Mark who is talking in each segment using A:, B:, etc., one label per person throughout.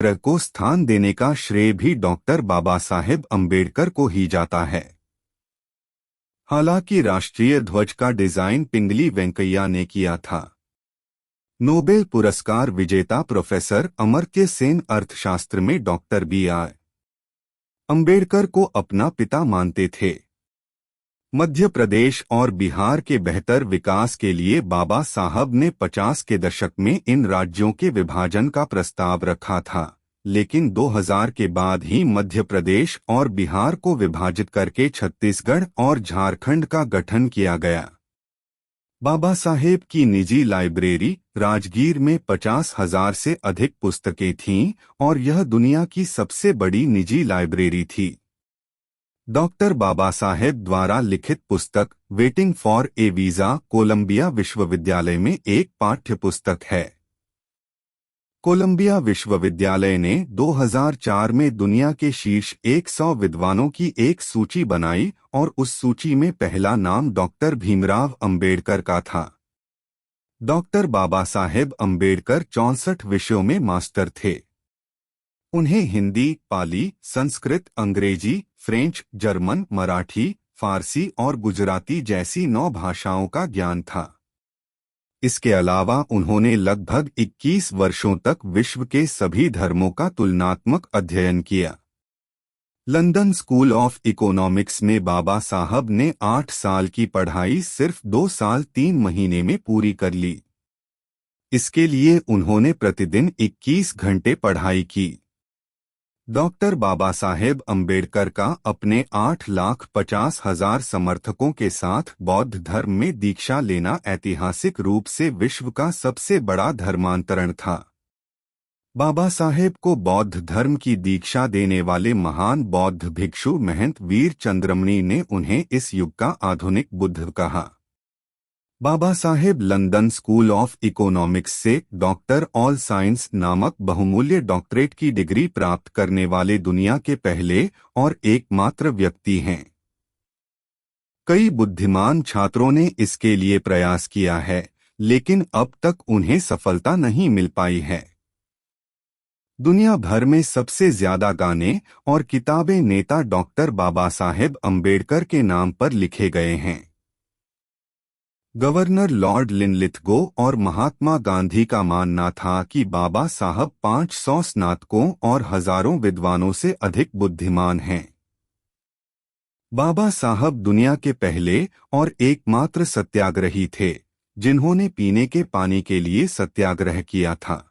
A: को स्थान देने का श्रेय भी डॉक्टर बाबा साहेब अम्बेडकर को ही जाता है। हालांकि राष्ट्रीय ध्वज का डिजाइन पिंगली वेंकैया ने किया था। नोबेल पुरस्कार विजेता प्रोफेसर अमर्त्य सेन अर्थशास्त्र में डॉक्टर B.R. अम्बेडकर को अपना पिता मानते थे। मध्य प्रदेश और बिहार के बेहतर विकास के लिए बाबा साहब ने 50 के दशक में इन राज्यों के विभाजन का प्रस्ताव रखा था, लेकिन 2000 के बाद ही मध्य प्रदेश और बिहार को विभाजित करके छत्तीसगढ़ और झारखंड का गठन किया गया। बाबा साहेब की निजी लाइब्रेरी राजगीर में 50,000 से अधिक पुस्तकें थीं और यह दुनिया की सबसे बड़ी निजी लाइब्रेरी थी। डॉक्टर बाबा साहेब द्वारा लिखित पुस्तक waiting for a visa Columbia विश्वविद्यालय में एक पाठ्य पुस्तक है। कोलंबिया विश्वविद्यालय ने 2004 में दुनिया के शीर्ष 100 विद्वानों की एक सूची बनाई और उस सूची में पहला नाम डॉक्टर भीमराव अंबेडकर का था। डॉक्टर बाबा साहेब अम्बेडकर 64 विषयों में मास्टर थे। उन्हें हिंदी, पाली, संस्कृत, अंग्रेजी, फ्रेंच, जर्मन, मराठी, फारसी और गुजराती जैसी 9 भाषाओं का ज्ञान था। इसके अलावा उन्होंने लगभग 21 वर्षों तक विश्व के सभी धर्मों का तुलनात्मक अध्ययन किया। लंदन स्कूल ऑफ इकोनॉमिक्स में बाबा साहब ने 8 साल की पढ़ाई सिर्फ 2 साल 3 महीने में पूरी कर ली। इसके लिए उन्होंने प्रतिदिन 21 घंटे पढ़ाई की। डॉक्टर बाबा साहेब अम्बेडकर का अपने 8,50,000 समर्थकों के साथ बौद्ध धर्म में दीक्षा लेना ऐतिहासिक रूप से विश्व का सबसे बड़ा धर्मांतरण था। बाबा साहेब को बौद्ध धर्म की दीक्षा देने वाले महान बौद्ध भिक्षु महंत वीर चंद्रमणि ने उन्हें इस युग का आधुनिक बुद्ध कहा। Baba Saheb London school of economics से डॉक्टर ऑल साइंस नामक बहुमूल्य डॉक्टरेट की डिग्री प्राप्त करने वाले दुनिया के पहले और एकमात्र व्यक्ति हैं। कई बुद्धिमान छात्रों ने इसके लिए प्रयास किया है, लेकिन अब तक उन्हें सफलता नहीं मिल पाई है। दुनिया भर में सबसे ज्यादा गाने और किताबें नेता डॉक्टर बाबा साहेब अम्बेडकर के नाम पर लिखे गए हैं। गवर्नर लॉर्ड लिनलिथगो और महात्मा गांधी का मानना था कि बाबा साहब 500 स्नातकों और हजारों विद्वानों से अधिक बुद्धिमान हैं। बाबा साहब दुनिया के पहले और एकमात्र सत्याग्रही थे जिन्होंने पीने के पानी के लिए सत्याग्रह किया था।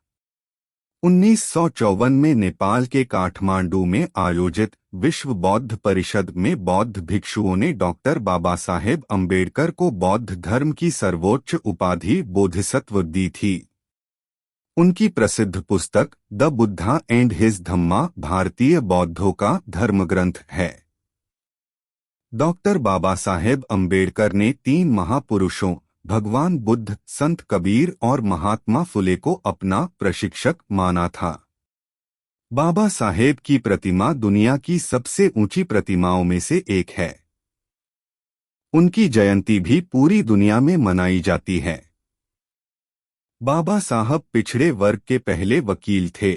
A: 1954 में नेपाल के काठमांडू में आयोजित विश्व बौद्ध परिषद में बौद्ध भिक्षुओं ने डॉक्टर बाबा साहेब अम्बेडकर को बौद्ध धर्म की सर्वोच्च उपाधि बोधिसत्व दी थी। उनकी प्रसिद्ध पुस्तक द बुद्धा एंड हिज धम्मा भारतीय बौद्धों का धर्मग्रंथ है। डॉक्टर बाबा साहेब अम्बेडकर ने 3 महापुरुषों भगवान बुद्ध, संत कबीर और महात्मा फुले को अपना प्रशिक्षक माना था। बाबा साहेब की प्रतिमा दुनिया की सबसे ऊंची प्रतिमाओं में से एक है। उनकी जयंती भी पूरी दुनिया में मनाई जाती है। बाबा साहब पिछड़े वर्ग के पहले वकील थे।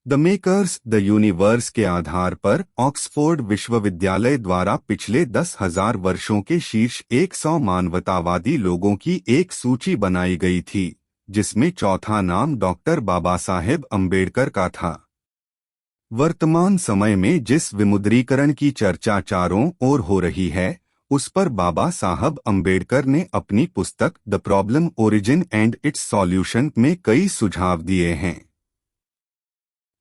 A: द मेकर्स द यूनिवर्स के आधार पर ऑक्सफोर्ड विश्वविद्यालय द्वारा पिछले 10,000 वर्षों के शीर्ष 100 मानवतावादी लोगों की एक सूची बनाई गई थी, जिसमें चौथा नाम डॉक्टर बाबा साहेब अम्बेडकर का था। वर्तमान समय में जिस विमुद्रीकरण की चर्चा चारों ओर हो रही है, उस पर बाबा साहब अम्बेडकर ने अपनी पुस्तक the problem origin and it's solution में कई सुझाव दिए हैं।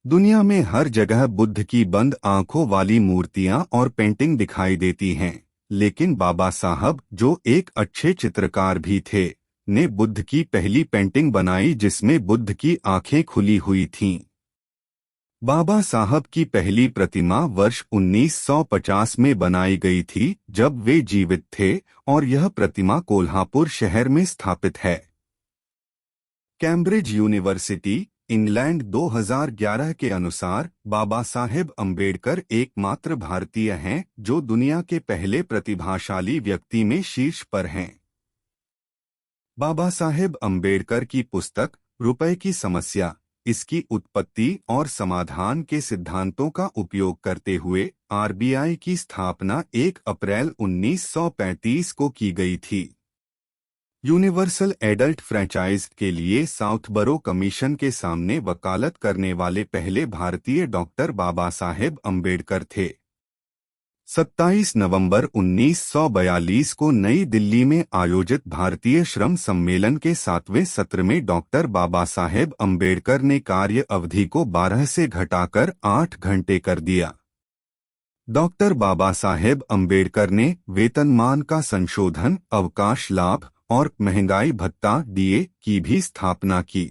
A: दुनिया में हर जगह बुद्ध की बंद आंखों वाली मूर्तियां और पेंटिंग दिखाई देती हैं, लेकिन बाबा साहब, जो एक अच्छे चित्रकार भी थे, ने बुद्ध की पहली पेंटिंग बनाई जिसमें बुद्ध की आंखें खुली हुई थीं। बाबा साहब की पहली प्रतिमा वर्ष 1950 में बनाई गई थी, जब वे जीवित थे, और यह प्रतिमा कोल्हापुर शहर में स्थापित है। कैम्ब्रिज यूनिवर्सिटी इंग्लैंड 2011 के अनुसार बाबा साहेब अम्बेडकर एकमात्र भारतीय हैं जो दुनिया के पहले प्रतिभाशाली व्यक्ति में शीर्ष पर हैं। बाबा साहेब अम्बेडकर की पुस्तक रुपए की समस्या इसकी उत्पत्ति और समाधान के सिद्धांतों का उपयोग करते हुए आरबीआई की स्थापना 1 अप्रैल 1935 को की गई थी। यूनिवर्सल एडल्ट फ्रैंचाइज के लिए साउथबरो कमीशन के सामने वकालत करने वाले पहले भारतीय डॉक्टर बाबा साहेब अम्बेडकर थे। 27 नवंबर 1942 को नई दिल्ली में आयोजित भारतीय श्रम सम्मेलन के 7वें सत्र में डॉक्टर बाबा साहेब अम्बेडकर ने कार्य अवधि को 12 से घटाकर 8 घंटे कर दिया। डॉक्टर बाबा साहेब अम्बेडकर ने वेतनमान का संशोधन, अवकाश लाभ और महंगाई भत्ता डीए की भी स्थापना की।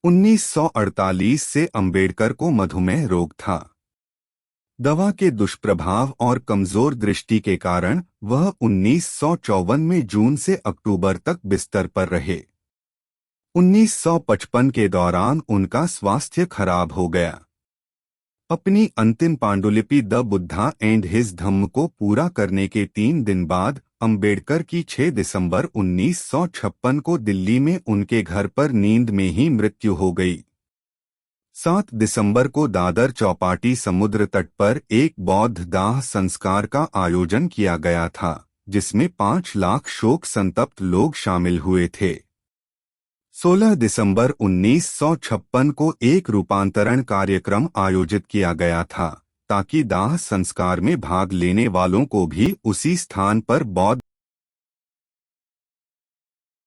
A: 1948 से अम्बेडकर को मधुमेह रोग था। दवा के दुष्प्रभाव और कमजोर दृष्टि के कारण वह 1954 में जून से अक्टूबर तक बिस्तर पर रहे। 1955 के दौरान उनका स्वास्थ्य खराब हो गया। अपनी अंतिम पांडुलिपि द बुद्धा एंड हिज धम्म को पूरा करने के 3 दिन बाद अम्बेडकर की 6 दिसंबर 1956 को दिल्ली में उनके घर पर नींद में ही मृत्यु हो गई। 7 दिसंबर को दादर चौपाटी समुद्र तट पर एक बौद्ध दाह संस्कार का आयोजन किया गया था, जिसमें 5 लाख शोक संतप्त लोग शामिल हुए थे। 16 दिसंबर 1956 को एक रूपांतरण कार्यक्रम आयोजित किया गया था, ताकि दाह संस्कार में भाग लेने वालों को भी उसी स्थान पर बौद्ध